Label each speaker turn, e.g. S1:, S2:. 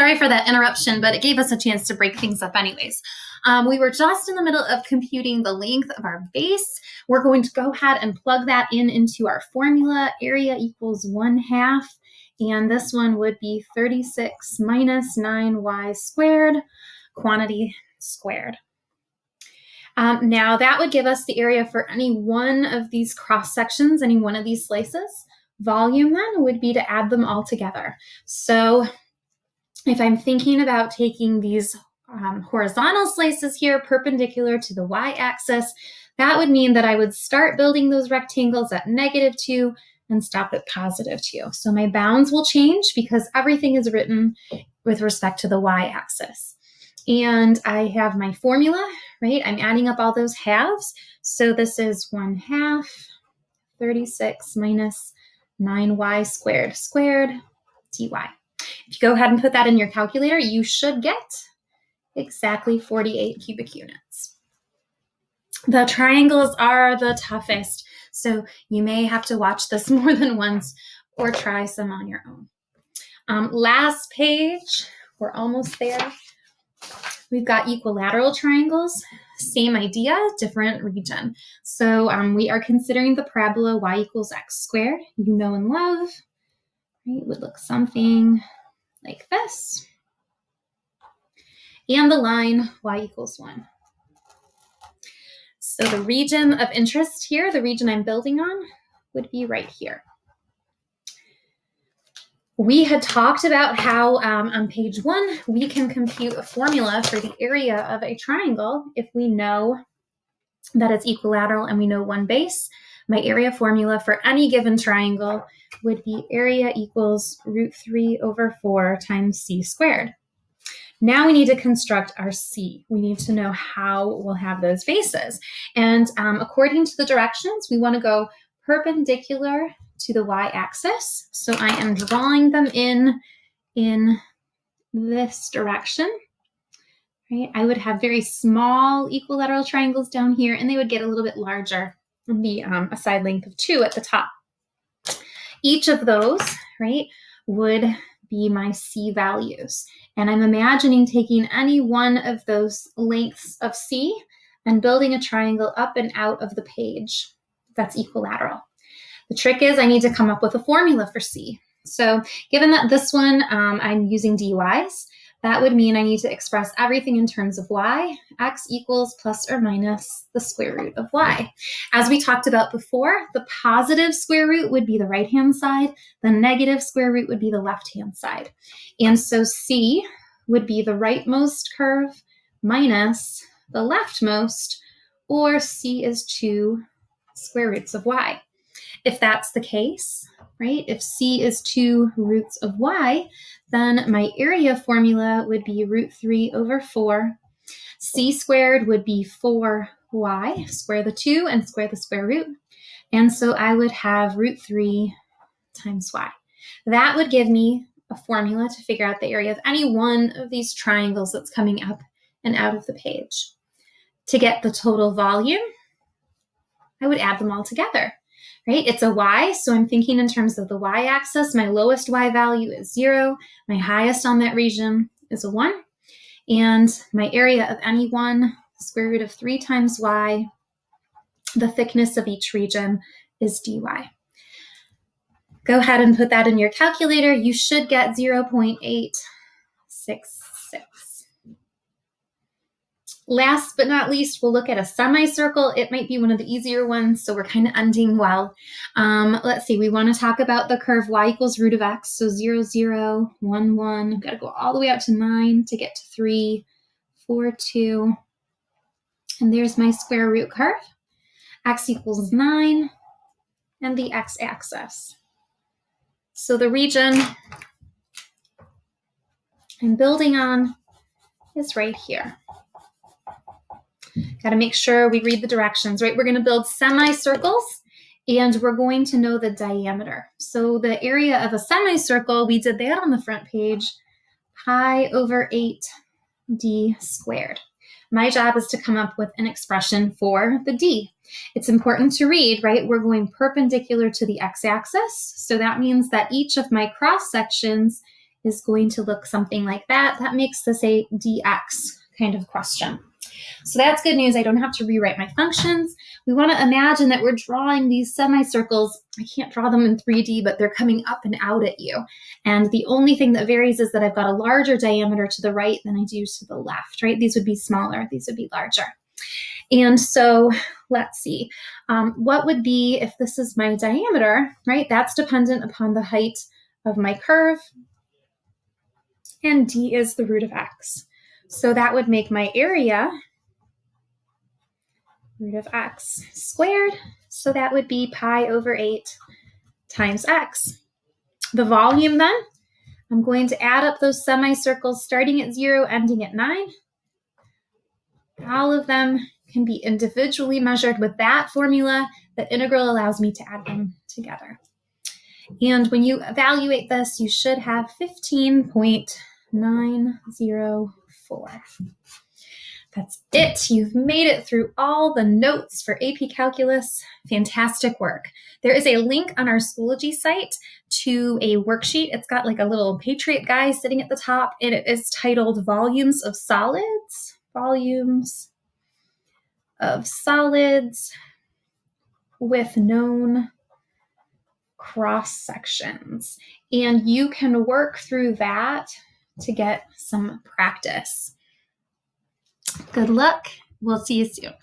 S1: Sorry for that interruption, but it gave us a chance to break things up anyways. We were just in the middle of computing the length of our base. We're going to go ahead and plug that into our formula. Area equals 1/2, and this one would be 36 minus 9y squared, quantity squared. Now that would give us the area for any one of these cross sections, any one of these slices. Volume then would be to add them all together. So if I'm thinking about taking these horizontal slices here perpendicular to the y-axis, that would mean that I would start building those rectangles at -2 and stop at +2. So my bounds will change because everything is written with respect to the y-axis. And I have my formula, right? I'm adding up all those halves. So this is 1/2, 36 minus 9y squared dy. If you go ahead and put that in your calculator, you should get exactly 48 cubic units. The triangles are the toughest, so you may have to watch this more than once or try some on your own. Last page, we're almost there. We've got equilateral triangles, same idea, different region. So we are considering the parabola y equals x squared, you know and love. Right? It would look something like this. And the line y equals 1. So the region of interest here, the region I'm building on, would be right here. We had talked about how on page 1, we can compute a formula for the area of a triangle if we know that it's equilateral and we know one base. My area formula for any given triangle would be area equals √3/4 times c squared. Now we need to construct our C. We need to know how we'll have those bases. And according to the directions, we want to go perpendicular to the y-axis. So I am drawing them in this direction. Right? I would have very small equilateral triangles down here, and they would get a little bit larger and be a side length of 2 at the top. Each of those, right, would be my C values. And I'm imagining taking any one of those lengths of C and building a triangle up and out of the page that's equilateral. The trick is I need to come up with a formula for C. So given that this one I'm using dy's, that would mean I need to express everything in terms of y. X equals plus or minus the square root of y. As we talked about before, the positive square root would be the right-hand side. The negative square root would be the left-hand side. And so C would be the rightmost curve minus the leftmost, or C is 2 square roots of y. If that's the case, right, if C is 2 roots of y, then my area formula would be √3/4. C squared would be 4y, square the 2 and square the square root. And so I would have √3 times y. That would give me a formula to figure out the area of any one of these triangles that's coming up and out of the page. To get the total volume, I would add them all together. Right? It's a y, so I'm thinking in terms of the y-axis. My lowest y value is 0. My highest on that region is a 1. And my area of any one, square root of 3 times y. The thickness of each region is dy. Go ahead and put that in your calculator. You should get 0.866. Last but not least, we'll look at a semicircle. It might be one of the easier ones, so we're kind of ending well. Let's see, we want to talk about the curve y equals root of x, so 0, 0, 1, 1. I've got to go all the way out to 9 to get to 3, 4, 2. And there's my square root curve. X equals 9, and the x-axis. So the region I'm building on is right here. Got to make sure we read the directions, right? We're going to build semicircles, and we're going to know the diameter. So the area of a semicircle, we did that on the front page, pi/8d squared. My job is to come up with an expression for the d. It's important to read, right? We're going perpendicular to the x-axis, so that means that each of my cross sections is going to look something like that. That makes this a dx kind of question. So that's good news. I don't have to rewrite my functions. We want to imagine that we're drawing these semicircles. I can't draw them in 3D, but they're coming up and out at you. And the only thing that varies is that I've got a larger diameter to the right than I do to the left, right? These would be smaller. These would be larger. And so let's see. What would be, if this is my diameter, right? That's dependent upon the height of my curve. And d is the root of x. So that would make my area root of x squared. So that would be pi over 8 times x. The volume then, I'm going to add up those semicircles starting at 0, ending at 9. All of them can be individually measured with that formula. The integral allows me to add them together. And when you evaluate this, you should have 15.904. That's it. You've made it through all the notes for AP Calculus. Fantastic work. There is a link on our Schoology site to a worksheet. It's got like a little Patriot guy sitting at the top, and it is titled Volumes of Solids. Volumes of solids with known cross sections. And you can work through that to get some practice. Good luck. We'll see you soon.